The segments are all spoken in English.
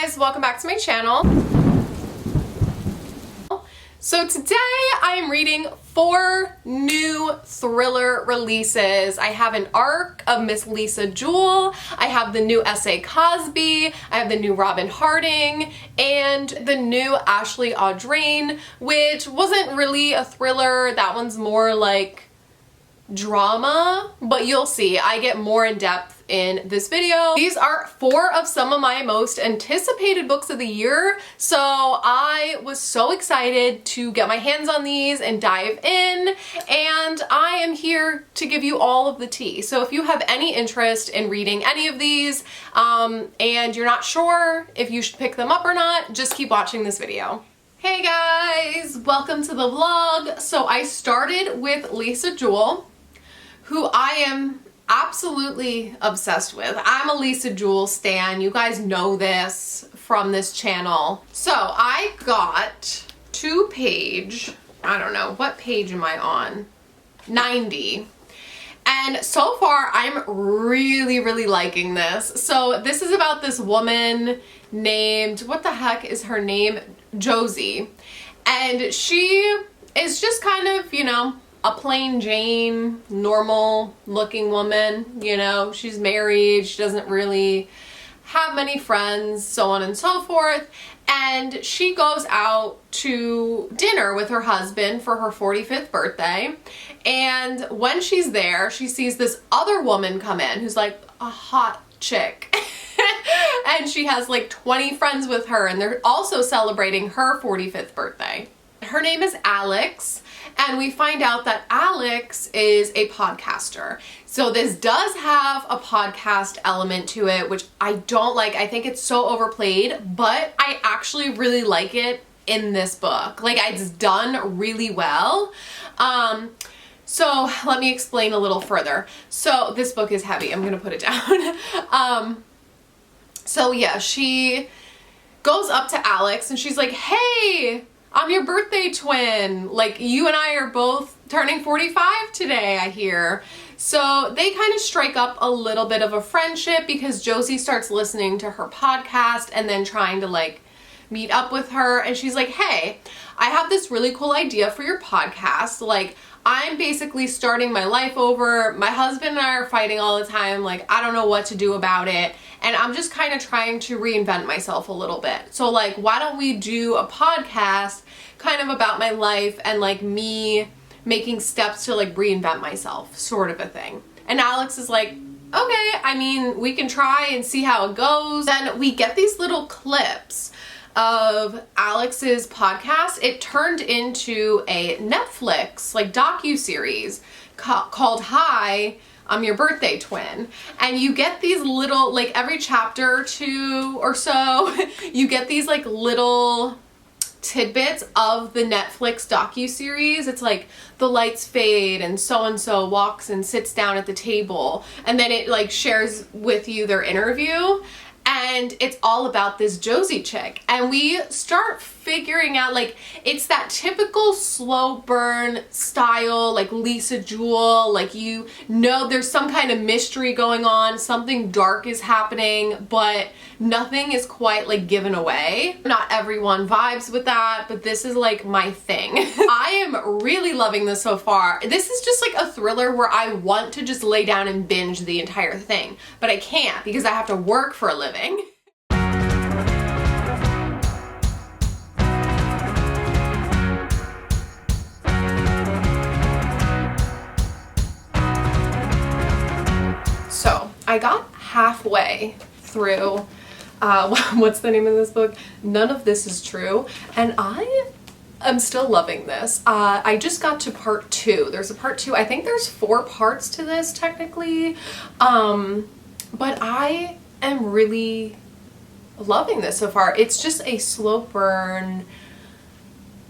guys, welcome back to my channel. So today I am reading 4 new thriller releases. I have an arc of Miss Lisa Jewell, I have the new S.A. Cosby, I have the new Robin Harding, and the new Ashley Audrain, which wasn't really a thriller. That one's more like drama, but you'll see. I get more in depth in this video. These are 4 of some of my most anticipated books of the year, so I was so excited to get my hands on these and dive in, and I am here to give you all of the tea. So if you have any interest in reading any of these and you're not sure if you should pick them up or not, just keep watching this video. Hey guys, welcome to the vlog. So I started with Lisa Jewell, who I am absolutely obsessed with. I'm a Lisa Jewell stan. You guys know this from this channel. So I got page, I don't know, what page am I on? 90. And so far I'm really liking this. So this is about this woman named, what the heck is her name? Josie. And she is just kind of, you know, a plain Jane, normal looking woman, you know, she's married, she doesn't really have many friends, so on and so forth. And she goes out to dinner with her husband for her 45th birthday. And when she's there, she sees this other woman come in who's like a hot chick. And she has like 20 friends with her, and they're also celebrating her 45th birthday. Her name is Alex. And we find out that Alex is a podcaster. So this does have a podcast element to it, which I don't like. I think it's so overplayed, but I actually really like it in this book. Like, it's done really well. So let me explain a little further. So this book is heavy. I'm gonna put it down. So yeah, she goes up to Alex and she's like, hey, I'm your birthday twin. Like, you and I are both turning 45 today, I hear. So they kind of strike up a little bit of a friendship because Josie starts listening to her podcast and then trying to like meet up with her. And she's like, hey, I have this really cool idea for your podcast. Like, I'm basically starting my life over. My husband and I are fighting all the time. Like, I don't know what to do about it. And I'm just kind of trying to reinvent myself a little bit. So like, why don't we do a podcast kind of about my life and like me making steps to like reinvent myself, sort of a thing. And Alex is like, okay, I mean, we can try and see how it goes. Then we get these little clips of Alex's podcast. It turned into a Netflix like docu-series called Hi, I'm Your Birthday Twin. And you get these little, like every chapter or 2 or so, you get these like little tidbits of the Netflix docu-series. It's like the lights fade and so walks and sits down at the table, and then it like shares with you their interview. And it's all about this Josie chick. And we start figuring out, like, it's that typical slow burn style, like Lisa Jewell, like, you know there's some kind of mystery going on, something dark is happening, but nothing is quite like given away. Not everyone vibes with that, but this is like my thing. I am really loving this so far. This is just like a thriller where I want to just lay down and binge the entire thing, but I can't because I have to work for a living. So I got halfway through what's the name of this book? None of This Is True, and I am still loving this. I just got to part 2. There's a part 2. I think there's 4 parts to this technically, but I am really loving this so far. It's just a slow burn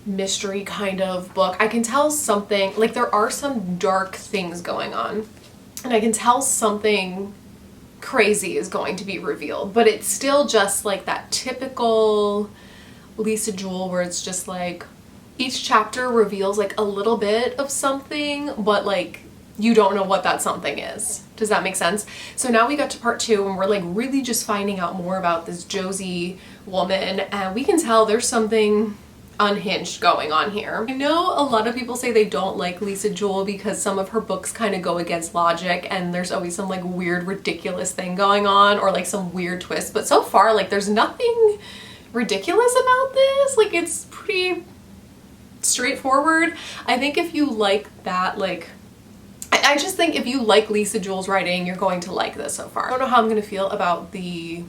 mystery kind of book. I can tell something, like there are some dark things going on, and I can tell something crazy is going to be revealed, but it's still just like that typical Lisa Jewell where it's just like each chapter reveals like a little bit of something, but like you don't know what that something is. Does that make sense? So now we got to part 2 and we're like really just finding out more about this Josie woman, and we can tell there's something unhinged going on here. I know a lot of people say they don't like Lisa Jewell because some of her books kind of go against logic and there's always some like weird ridiculous thing going on or like some weird twist, but so far like there's nothing ridiculous about this. Like it's pretty straightforward. I think if you like that, like I just think if you like Lisa Jewell's writing, you're going to like this so far. I don't know how I'm gonna feel about the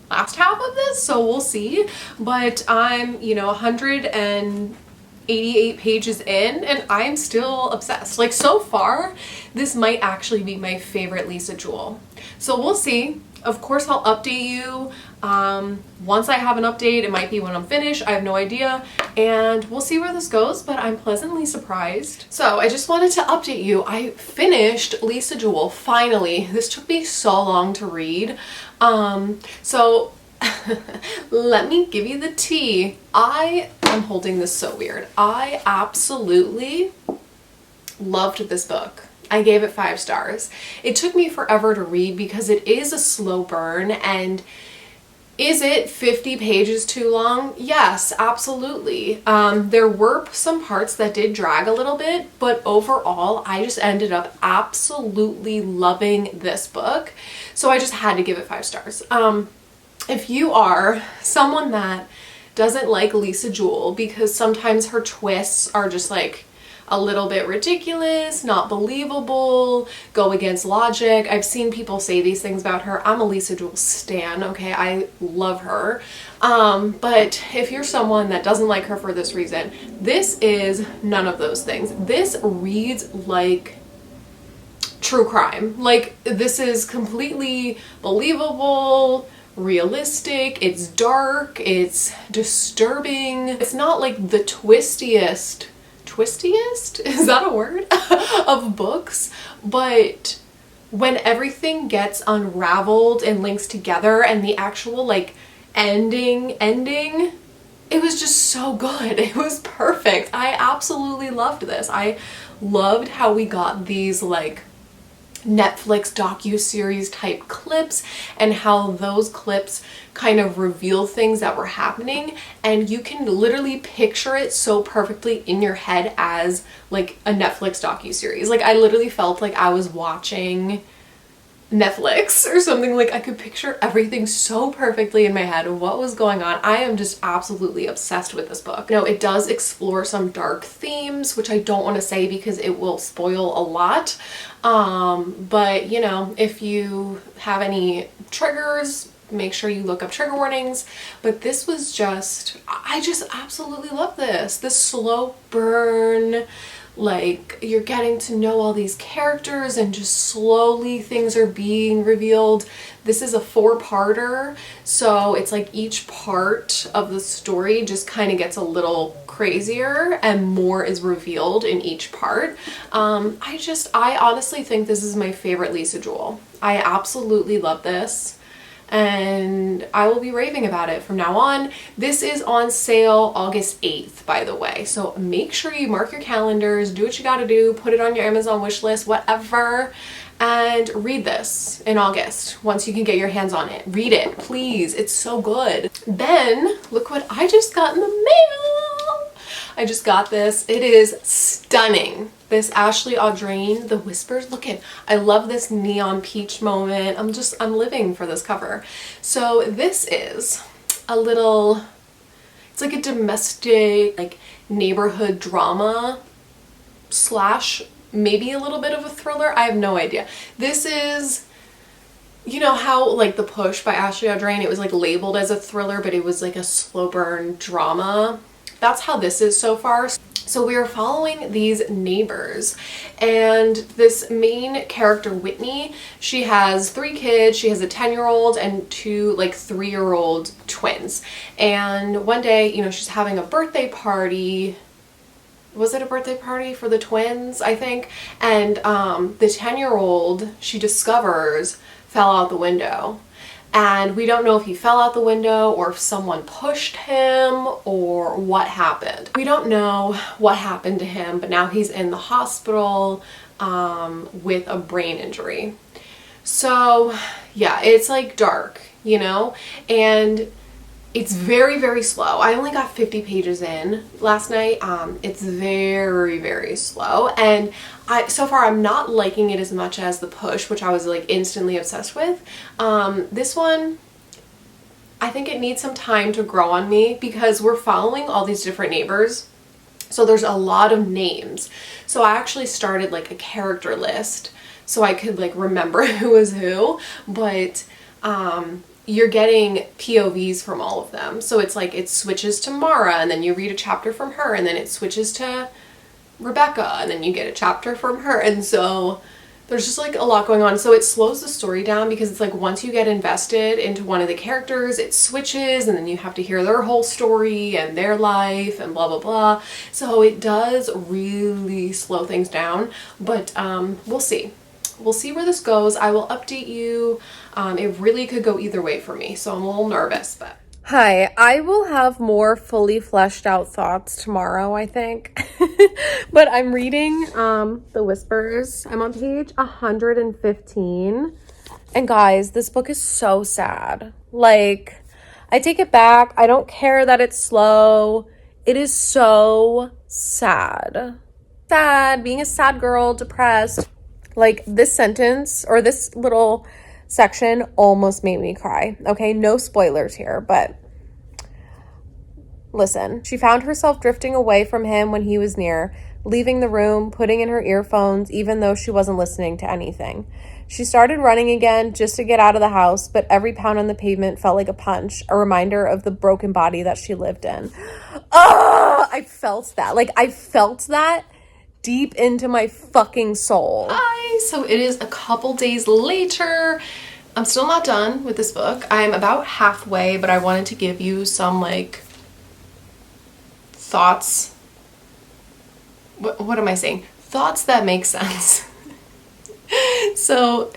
last half of this, so we'll see, but I'm, you know, 188 pages in and I'm still obsessed. Like so far this might actually be my favorite Lisa Jewell, so we'll see. Of course I'll update you once I have an update. It might be when I'm finished, I have no idea, and we'll see where this goes, but I'm pleasantly surprised. So I just wanted to update you. I finished Lisa Jewell finally. This took me so long to read. So let me give you the tea. I am holding this so weird. I absolutely loved this book. I gave it 5 stars. It took me forever to read because it is a slow burn. And is it 50 pages too long? Yes, absolutely. There were some parts that did drag a little bit, but overall I just ended up absolutely loving this book. So I just had to give it 5 stars. If you are someone that doesn't like Lisa Jewell because sometimes her twists are just like a little bit ridiculous, not believable, go against logic. I've seen people say these things about her. I'm a Lisa Jewell stan, okay? I love her. But if you're someone that doesn't like her for this reason, this is none of those things. This reads like true crime. Like this is completely believable, realistic, it's dark, it's disturbing. It's not like the twistiest, is that a word? of books, but when everything gets unraveled and links together and the actual like ending, it was just so good. It was perfect. I absolutely loved this. I loved how we got these like Netflix docu-series type clips and how those clips kind of reveal things that were happening, and you can literally picture it so perfectly in your head as like a Netflix docu-series. Like I literally felt like I was watching Netflix or something. Like I could picture everything so perfectly in my head of what was going on. I am just absolutely obsessed with this book. No, it does explore some dark themes, which I don't want to say because it will spoil a lot. But you know, if you have any triggers, make sure you look up trigger warnings. But this was just, I just absolutely love this. This slow burn, like you're getting to know all these characters and just slowly things are being revealed. This is a 4-parter, so it's like each part of the story just kind of gets a little crazier and more is revealed in each part. I honestly think this is my favorite Lisa Jewell. I absolutely love this, and I will be raving about it from now on. This is on sale August 8th, by the way, so make sure you mark your calendars, do what you gotta do, put it on your Amazon wish list, whatever, and read this in August once you can get your hands on it. Read it, please, it's so good. Then look what I just got in the mail. I just got this. It is stunning. This Ashley Audrain, The Whispers. Look at, I love this neon peach moment. I'm living for this cover. So this is a little, it's like a domestic, like neighborhood drama slash maybe a little bit of a thriller. I have no idea. This is, you know how like The Push by Ashley Audrain, it was like labeled as a thriller, but it was like a slow burn drama. That's how this is so far. So we are following these neighbors, and this main character, Whitney, she has 3 kids. She has a 10-year-old and 2 like 3-year-old twins. And one day, you know, she's having a birthday party. Was it a birthday party for the twins, I think? And the 10-year-old, she discovers, fell out the window. And we don't know if he fell out the window or if someone pushed him or what happened. We don't know what happened to him, but now he's in the hospital. with a brain injury. So yeah, it's like dark, you know, and it's very, very slow. I only got 50 pages in last night. It's very, very slow. And so far I'm not liking it as much as The Push, which I was like instantly obsessed with. This one, I think it needs some time to grow on me because we're following all these different neighbors. So there's a lot of names. So I actually started like a character list so I could like remember who was who, but you're getting POVs from all of them. So it's like it switches to Mara and then you read a chapter from her, and then it switches to Rebecca and then you get a chapter from her. And so there's just like a lot going on. So it slows the story down because it's like once you get invested into one of the characters, it switches and then you have to hear their whole story and their life and blah, blah, blah. So it does really slow things down, but we'll see. We'll see where this goes. I will update you. It really could go either way for me, so I'm a little nervous, but. Hi, I will have more fully fleshed out thoughts tomorrow, I think. But I'm reading The Whispers. I'm on page 115. And guys, this book is so sad. Like, I take it back. I don't care that it's slow. It is so sad. Sad, being a sad girl, depressed. Like, this sentence or this little section almost made me cry. Okay, no spoilers here, but listen. She found herself drifting away from him when he was near, leaving the room, putting in her earphones, even though she wasn't listening to anything. She started running again just to get out of the house, but every pound on the pavement felt like a punch, a reminder of the broken body that she lived in. Oh, I felt that. Like, I felt that deep into my fucking soul. Hi, so it is a couple days later. I'm still not done with this book. I'm about halfway, but I wanted to give you some like thoughts. What am I saying? Thoughts that make sense. So,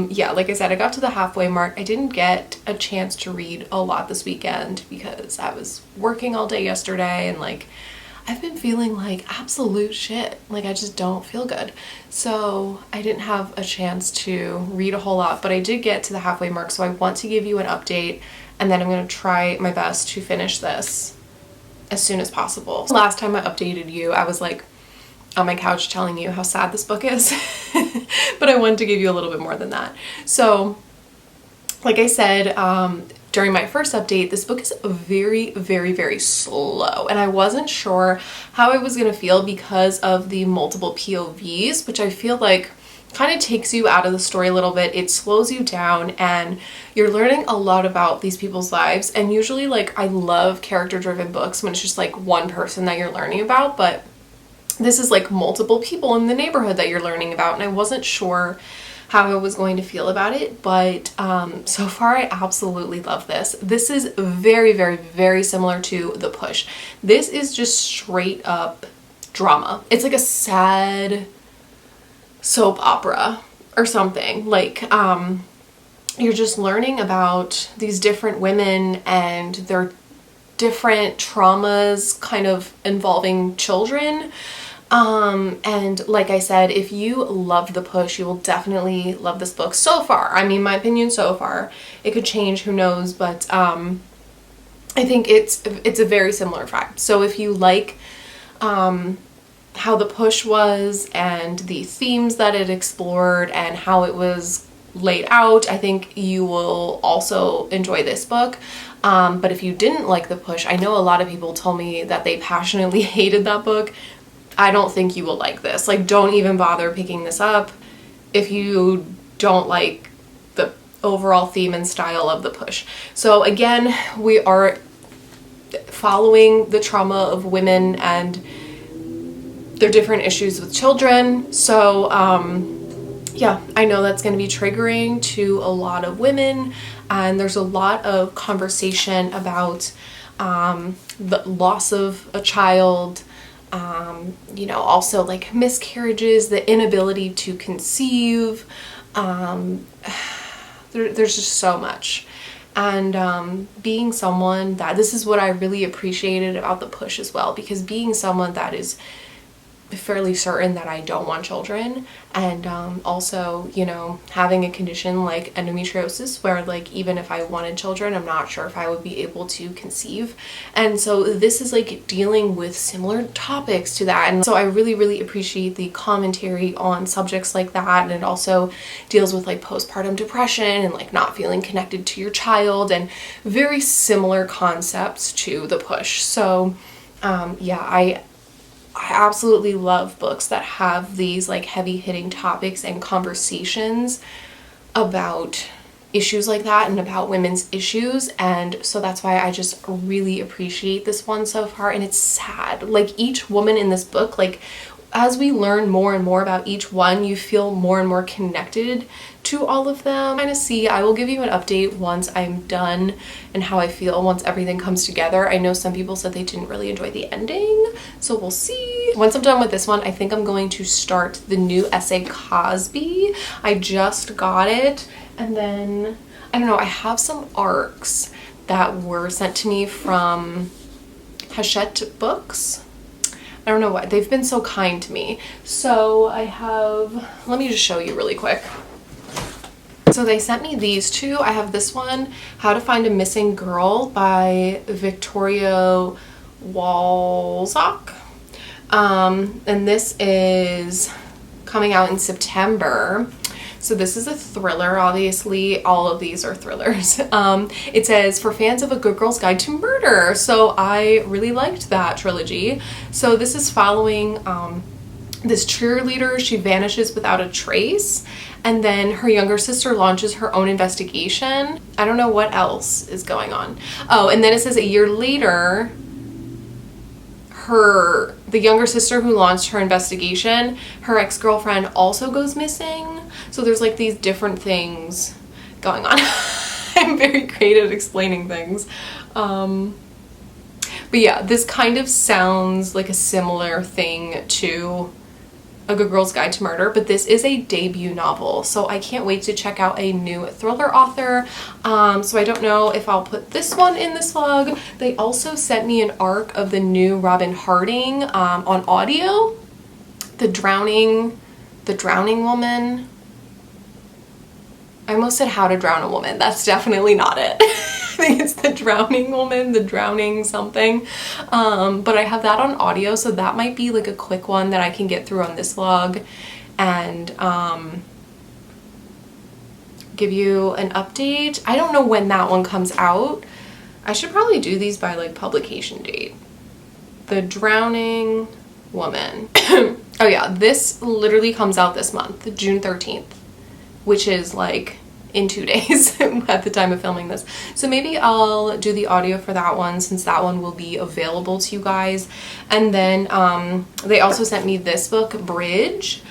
yeah, like I said, I got to the halfway mark. I didn't get a chance to read a lot this weekend because I was working all day yesterday and like I've been feeling like absolute shit. Like I just don't feel good. So I didn't have a chance to read a whole lot, but I did get to the halfway mark. So I want to give you an update and then I'm going to try my best to finish this as soon as possible. Last time I updated you, I was like on my couch telling you how sad this book is, but I wanted to give you a little bit more than that. So like I said, during my first update, this book is very, very, very slow, and I wasn't sure how I was going to feel because of the multiple POVs, which I feel like kind of takes you out of the story a little bit. It slows you down and you're learning a lot about these people's lives. And usually like I love character-driven books when it's just like one person that you're learning about, but this is like multiple people in the neighborhood that you're learning about, and I wasn't sure how I was going to feel about it, but so far I absolutely love this. This is very, very, very similar to The Push. This is just straight up drama. It's like a sad soap opera or something. Like you're just learning about these different women and their different traumas kind of involving children. And like I said, if you love The Push, you will definitely love this book so far. I mean, my opinion so far. It could change, who knows, but I think it's a very similar vibe. So if you like how The Push was and the themes that it explored and how it was laid out, I think you will also enjoy this book. But if you didn't like The Push, I know a lot of people told me that they passionately hated that book. I don't think you will like this. Like, don't even bother picking this up if you don't like the overall theme and style of The Push. So again, we are following the trauma of women and their different issues with children. So yeah, I know that's going to be triggering to a lot of women, and there's a lot of conversation about the loss of a child, you know, also like miscarriages, the inability to conceive. There's just so much. And being someone that, this is what I really appreciated about The Push as well, because being someone that is fairly certain that I don't want children, and also, you know, having a condition like endometriosis where like even if I wanted children, I'm not sure if I would be able to conceive. And so this is like dealing with similar topics to that, and so I really appreciate the commentary on subjects like that. And it also deals with like postpartum depression and like not feeling connected to your child, and very similar concepts to The Push. So yeah, I absolutely love books that have these like heavy hitting topics and conversations about issues like that and about women's issues. And so that's why I just really appreciate this one so far. And it's sad, like each woman in this book, like as we learn more and more about each one, you feel more and more connected to all of them. Kind of see, I will give you an update once I'm done and how I feel once everything comes together. I know some people said they didn't really enjoy the ending, so we'll see. Once I'm done with this one, I think I'm going to start the new essay Cosby. I just got it, and then I don't know, I have some arcs that were sent to me from Hachette Books. I don't know why, they've been so kind to me. So I have, let me just show you really quick. So they sent me these two. I have this one, How to Find a Missing Girl by Victoria Walzak. And this is coming out in September. So this is a thriller, obviously. All of these are thrillers. It says, for fans of A Good Girl's Guide to Murder. So I really liked that trilogy. So this is following this cheerleader. She vanishes without a trace. And then her younger sister launches her own investigation. I don't know what else is going on. Oh, and then it says a year later, the younger sister who launched her investigation, her ex-girlfriend also goes missing. So there's like these different things going on. I'm very great at explaining things. But yeah, this kind of sounds like a similar thing to A Good Girl's Guide to Murder, but this is a debut novel, so I can't wait to check out a new thriller author. So I don't know if I'll put this one in this vlog. They also sent me an arc of the new Robin Harding on audio. The Drowning Woman. I almost said How to Drown a Woman. That's definitely not it. I think it's The Drowning Woman, The Drowning something. But I have that on audio, so that might be like a quick one that I can get through on this vlog and give you an update. I don't know when that one comes out. I should probably do these by like publication date. The Drowning Woman. Oh yeah, this literally comes out this month, June 13th, which is like in 2 days at the time of filming this. So maybe I'll do the audio for that one, since that one will be available to you guys. And then they also sent me this book, Bridge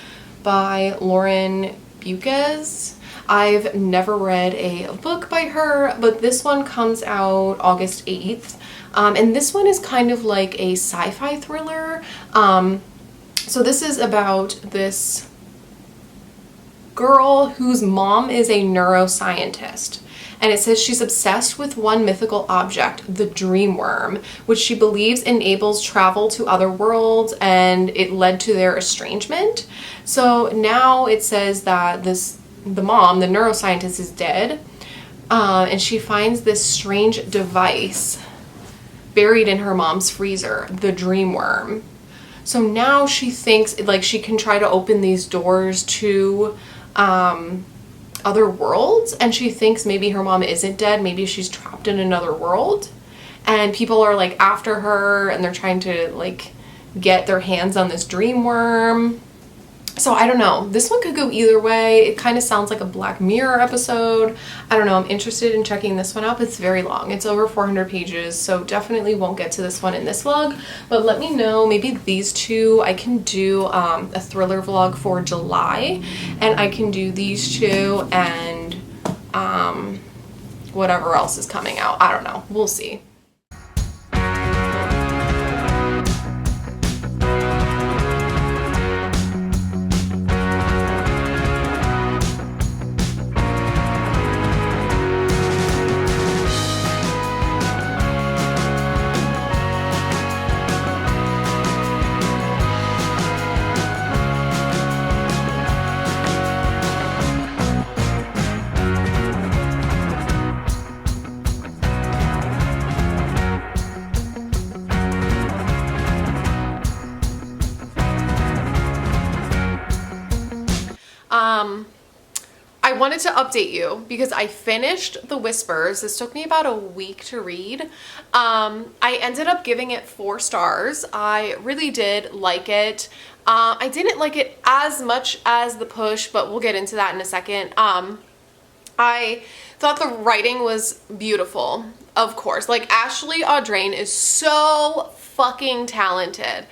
by Lauren Buchez. I've never read a book by her, but this one comes out August 8th. And this one is kind of like a sci-fi thriller. So this is about this girl whose mom is a neuroscientist, and it says she's obsessed with one mythical object, the dream worm, which she believes enables travel to other worlds, and it led to their estrangement. So now it says that the mom, the neuroscientist, is dead, and she finds this strange device buried in her mom's freezer, the dream worm. So now she thinks like she can try to open these doors to other worlds, and she thinks maybe her mom isn't dead, maybe she's trapped in another world, and people are like after her and they're trying to like get their hands on this dream worm. So I don't know, this one could go either way. It kind of sounds like a Black Mirror episode. I don't know, I'm interested in checking this one out. It's very long, it's over 400 pages, so definitely won't get to this one in this vlog. But let me know, maybe these two I can do a thriller vlog for July, and I can do these two and whatever else is coming out. I don't know, we'll see. wanted to update you because I finished The Whispers. This took me about a week to read. I ended up giving it 4 stars. I really did like it. I didn't like it as much as The Push, but we'll get into that in a second. I thought the writing was beautiful, of course. Like, Ashley Audrain is so fucking talented.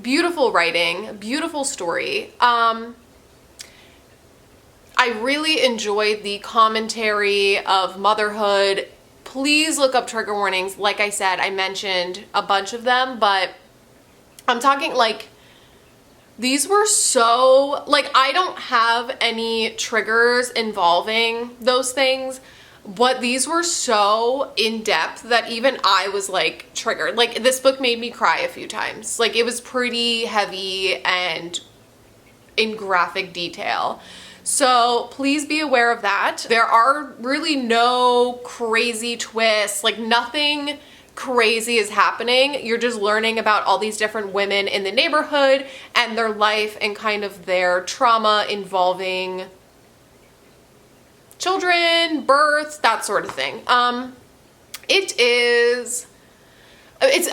Beautiful writing, beautiful story. I really enjoyed the commentary of motherhood. Please look up trigger warnings. Like I said, I mentioned a bunch of them, but I'm talking like, these were so, like, I don't have any triggers involving those things, but these were so in depth that even I was like triggered. Like, this book made me cry a few times. Like, it was pretty heavy and in graphic detail. So please be aware of that. There are really no crazy twists, like nothing crazy is happening. You're just learning about all these different women in the neighborhood and their life and kind of their trauma involving children, births, that sort of thing.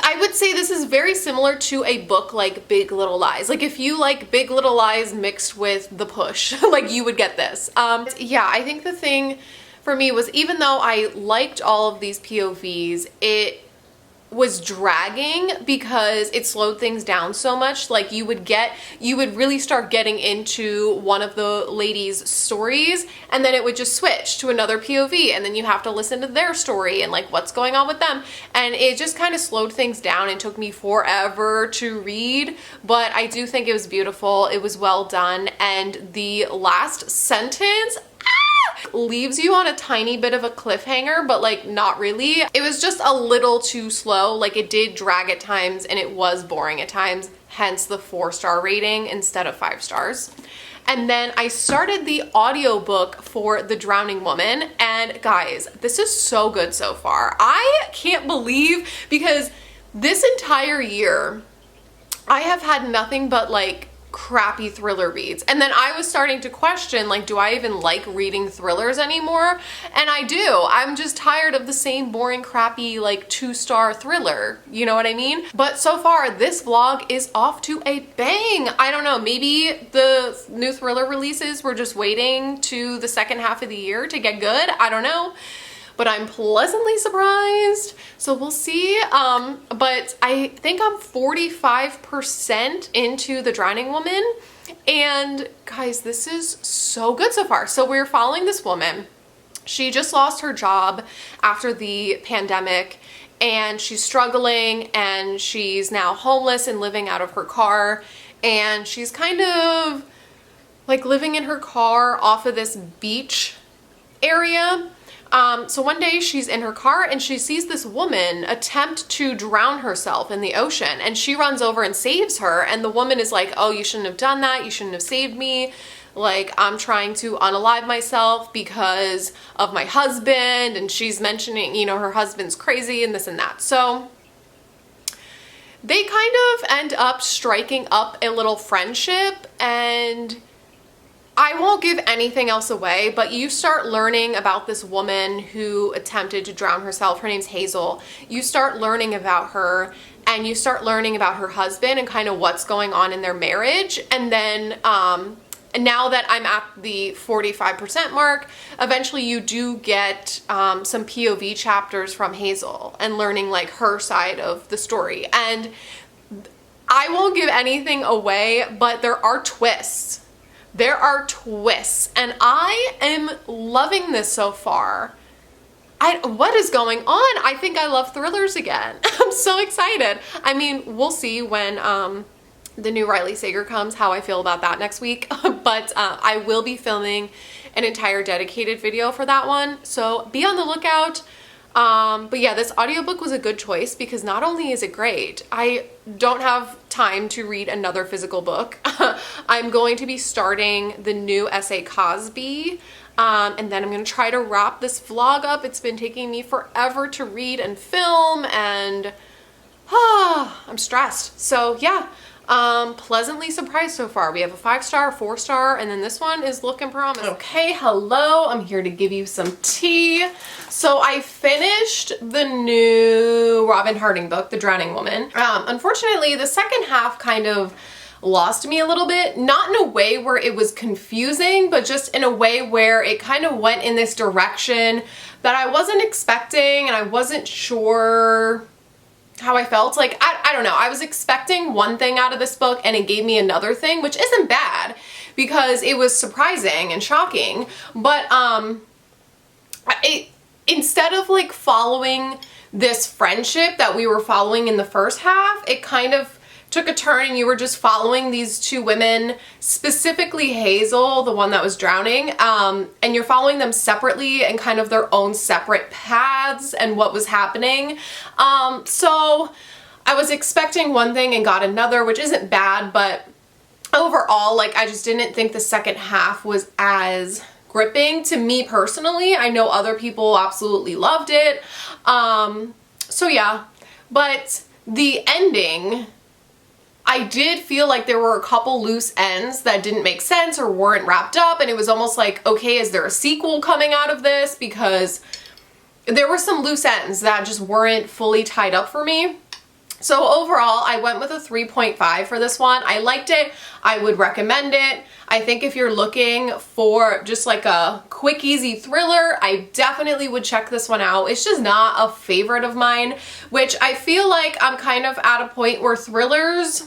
I would say this is very similar to a book like Big Little Lies. Like, if you like Big Little Lies mixed with The Push, like, you would get this. Yeah, I think the thing for me was, even though I liked all of these POVs, it was dragging because it slowed things down so much. Like, you would really start getting into one of the ladies' stories, and then it would just switch to another POV, and then you have to listen to their story and like what's going on with them, and it just kind of slowed things down and took me forever to read. But I do think it was beautiful, it was well done, and the last sentence leaves you on a tiny bit of a cliffhanger, but like not really. It was just a little too slow. Like, it did drag at times and it was boring at times, hence the 4-star rating instead of 5 stars. And then I started the audiobook for The Drowning Woman, and guys, this is so good so far. I can't believe, because this entire year I have had nothing but like crappy thriller reads, and then I was starting to question, like, do I even like reading thrillers anymore? And I do. I'm just tired of the same boring crappy like 2-star thriller, you know what I mean? But so far this vlog is off to a bang. I don't know, maybe the new thriller releases were just waiting to the second half of the year to get good, I don't know, but I'm pleasantly surprised. So we'll see. But I think I'm 45% into The Drowning Woman. And guys, this is so good so far. So we're following this woman. She just lost her job after the pandemic, and she's struggling, and she's now homeless and living out of her car. And she's kind of like living in her car off of this beach area. So one day she's in her car and she sees this woman attempt to drown herself in the ocean, and she runs over and saves her, and the woman is like, oh, you shouldn't have done that, you shouldn't have saved me, like, I'm trying to unalive myself because of my husband, and she's mentioning, you know, her husband's crazy and this and that. So they kind of end up striking up a little friendship, and I won't give anything else away, but you start learning about this woman who attempted to drown herself. Her name's Hazel. You start learning about her, and you start learning about her husband and kind of what's going on in their marriage. And then and now that I'm at the 45% mark, eventually you do get some POV chapters from Hazel and learning like her side of the story. And I won't give anything away, but there are twists. There are twists, and I am loving this so far. What is going on? I think I love thrillers again. I'm so excited. I mean, we'll see when the new Riley Sager comes, how I feel about that next week. But I will be filming an entire dedicated video for that one, so be on the lookout. But yeah, this audiobook was a good choice because not only is it great, I don't have time to read another physical book. I'm going to be starting the new S.A. Cosby, and then I'm going to try to wrap this vlog up. It's been taking me forever to read and film, and I'm stressed. So yeah, Pleasantly surprised so far. We have a 5-star, 4-star, and then this one is looking promising. Okay, hello. I'm here to give you some tea. So I finished the new Robin Harding book, The Drowning Woman. Unfortunately, the second half kind of lost me a little bit, not in a way where it was confusing, but just in a way where it kind of went in this direction that I wasn't expecting, and I wasn't sure how I felt. Like, I don't know. I was expecting one thing out of this book and it gave me another thing, which isn't bad because it was surprising and shocking. But instead of like following this friendship that we were following in the first half, it kind of took a turn and you were just following these two women, specifically Hazel, the one that was drowning, and you're following them separately and kind of their own separate paths and what was happening. So I was expecting one thing and got another, which isn't bad, but overall, like, I just didn't think the second half was as gripping to me personally. I know other people absolutely loved it. So yeah, but the ending, I did feel like there were a couple loose ends that didn't make sense or weren't wrapped up, and it was almost like, okay, is there a sequel coming out of this? Because there were some loose ends that just weren't fully tied up for me. So overall, I went with a 3.5 for this one. I liked it. I would recommend it. I think if you're looking for just like a quick, easy thriller, I definitely would check this one out. It's just not a favorite of mine, which I feel like I'm kind of at a point where thrillers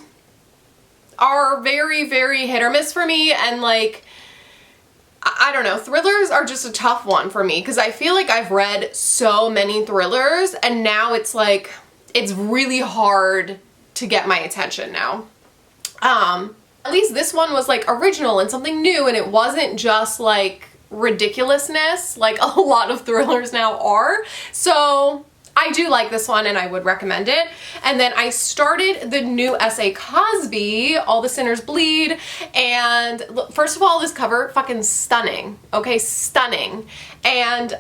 are very, very hit or miss for me. And like, I don't know, thrillers are just a tough one for me because I feel like I've read so many thrillers and now it's like, it's really hard to get my attention now. At least this one was like original and something new, and it wasn't just like ridiculousness like a lot of thrillers now are. So I do like this one and I would recommend it. And then I started the new S.A. Cosby, All the Sinners Bleed, and first of all, this cover, fucking stunning. Okay, stunning. And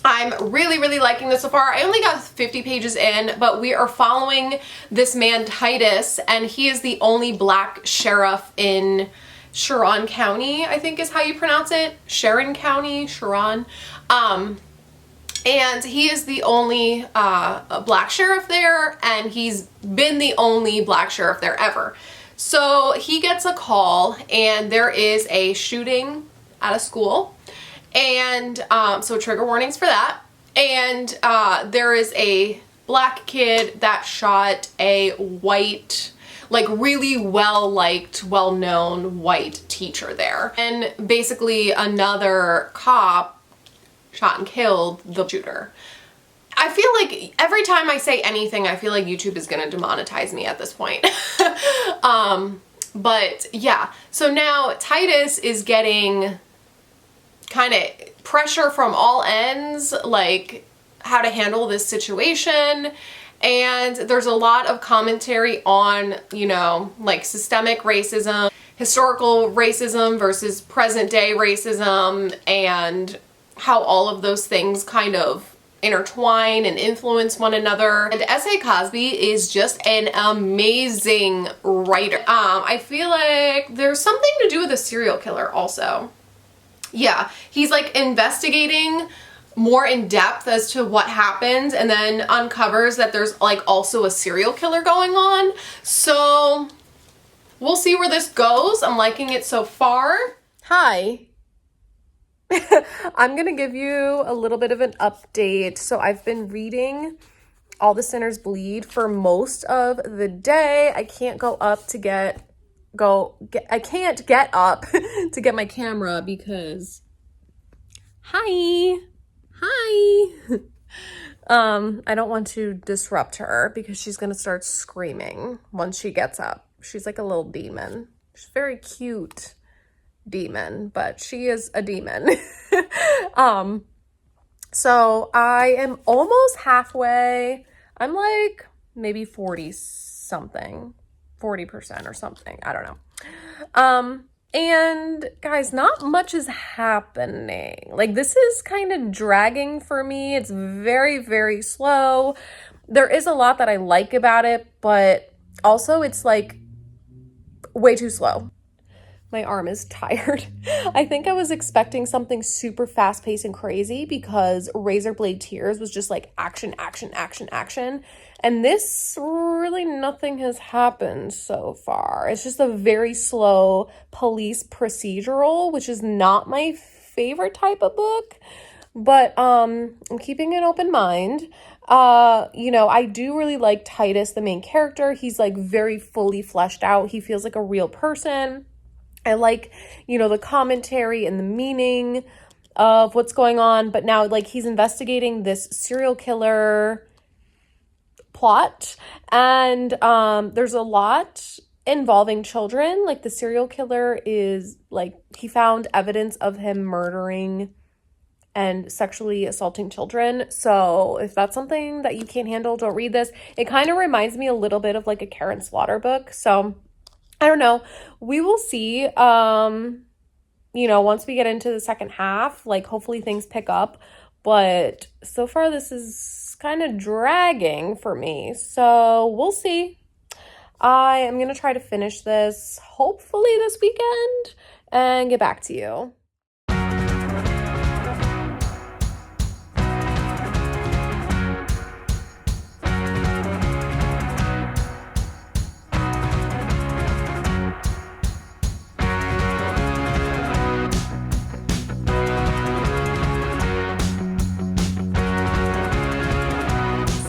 I'm really, really liking this so far. I only got 50 pages in, but we are following this man, Titus, and he is the only black sheriff in Sharon County, I think is how you pronounce it. Sharon County, Sharon. And he is the only black sheriff there, and he's been the only black sheriff there ever. So he gets a call, and there is a shooting at a school. And so trigger warnings for that. And there is a black kid that shot a white, like really well-liked, well-known white teacher there. And basically another cop shot and killed the shooter. I feel like every time I say anything, I feel like YouTube is gonna demonetize me at this point. But yeah, so now Titus is getting kind of pressure from all ends, like how to handle this situation. And there's a lot of commentary on, you know, like systemic racism, historical racism versus present day racism, and how all of those things kind of intertwine and influence one another. And S.A. Cosby is just an amazing writer. I feel like there's something to do with a serial killer also. Yeah, he's like investigating more in depth as to what happens and then uncovers that there's like also a serial killer going on. So we'll see where this goes. I'm liking it so far. Hi. I'm gonna give you a little bit of an update. So I've been reading All the Sinners Bleed for most of the day. I can't go up to I can't get up to get my camera because hi. I don't want to disrupt her because she's gonna start screaming once she gets up. She's like a little demon. She's very cute demon, but she is a demon. So I am almost halfway. I'm like maybe 40 something. 40% or something. I don't know. And guys, not much is happening. Like, this is kind of dragging for me. It's very, very slow. There is a lot that I like about it, but also it's like way too slow. My arm is tired. I think I was expecting something super fast-paced and crazy because Razorblade Tears was just like action, action, action, action. And this, really nothing has happened so far. It's just a very slow police procedural, which is not my favorite type of book. But I'm keeping an open mind. You know, I do really like Titus, the main character. He's like very fully fleshed out. He feels like a real person. I like, you know, the commentary and the meaning of what's going on, but now, like, he's investigating this serial killer plot, and there's a lot involving children. Like, the serial killer is, like, he found evidence of him murdering and sexually assaulting children. So if that's something that you can't handle, don't read this. It kind of reminds me a little bit of, like, a Karen Slaughter book, so I don't know. We will see. You know, once we get into the second half, like, hopefully things pick up. But so far, this is kind of dragging for me. So we'll see. I am going to try to finish this, hopefully this weekend, and get back to you.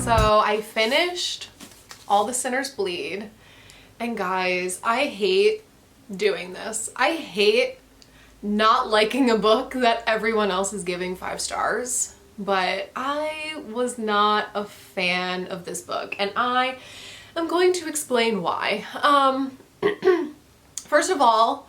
So I finished All the Sinners Bleed, and guys, I hate doing this. I hate not liking a book that everyone else is giving 5 stars, but I was not a fan of this book, and I am going to explain why. First of all,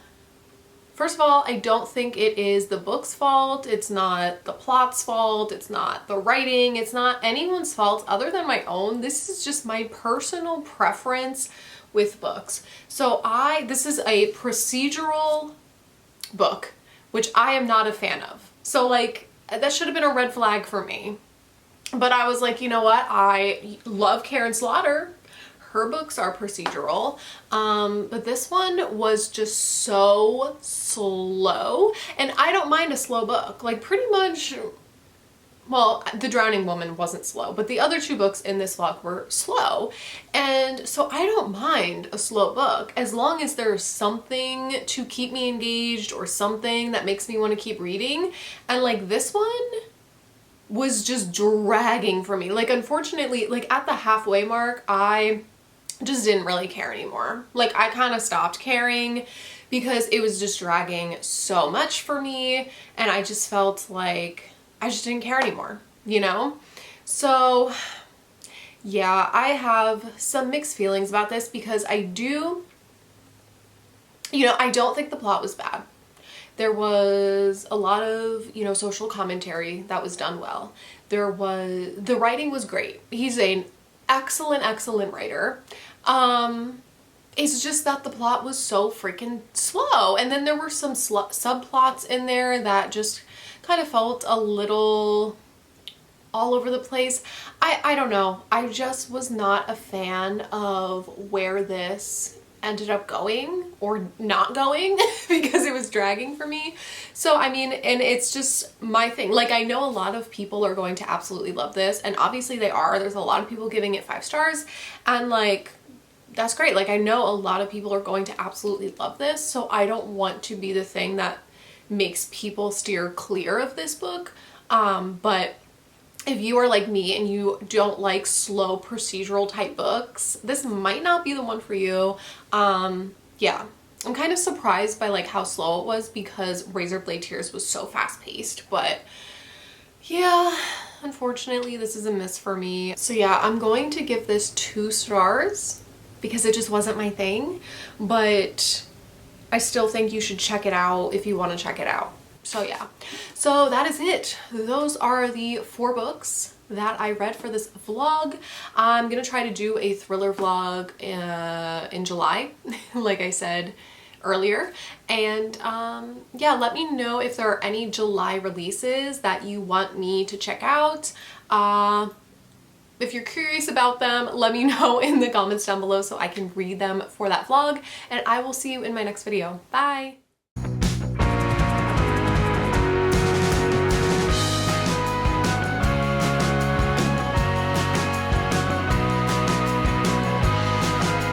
I don't think it is the book's fault. It's not the plot's fault. It's not the writing. It's not anyone's fault other than my own. This is just my personal preference with books. So this is a procedural book, which I am not a fan of. So, like, that should have been a red flag for me. But I was like, you know what? I love Karen Slaughter. Her books are procedural, but this one was just so slow, and I don't mind a slow book. Like, pretty much, well, The Drowning Woman wasn't slow, but the other 2 books in this vlog were slow, and so I don't mind a slow book as long as there's something to keep me engaged or something that makes me want to keep reading. And like, this one was just dragging for me. Like, unfortunately, like, at the halfway mark, I just didn't really care anymore. Like, I kind of stopped caring because it was just dragging so much for me, and I just felt like I just didn't care anymore, you know? So yeah, I have some mixed feelings about this because I do, you know, I don't think the plot was bad. There was a lot of, you know, social commentary that was done well. The writing was great. He's an excellent writer. It's just that the plot was so freaking slow, and then there were some subplots in there that just kind of felt a little all over the place. I don't know. I just was not a fan of where this ended up going or not going because it was dragging for me. So, I mean, and it's just my thing. Like, I know a lot of people are going to absolutely love this, and obviously they are. There's a lot of people giving it 5 stars, and like, that's great. Like, I know a lot of people are going to absolutely love this, so I don't want to be the thing that makes people steer clear of this book. But if you are like me and you don't like slow procedural type books, this might not be the one for you. Yeah, I'm kind of surprised by like how slow it was because Razorblade Tears was so fast paced, but yeah, unfortunately this is a miss for me. So yeah, I'm going to give this 2 stars because it just wasn't my thing, but I still think you should check it out if you want to check it out. So yeah, so that is it. Those are the 4 books that I read for this vlog. I'm gonna try to do a thriller vlog in July, like I said earlier. And yeah, let me know if there are any July releases that you want me to check out. If you're curious about them, let me know in the comments down below so I can read them for that vlog, and I will see you in my next video. Bye!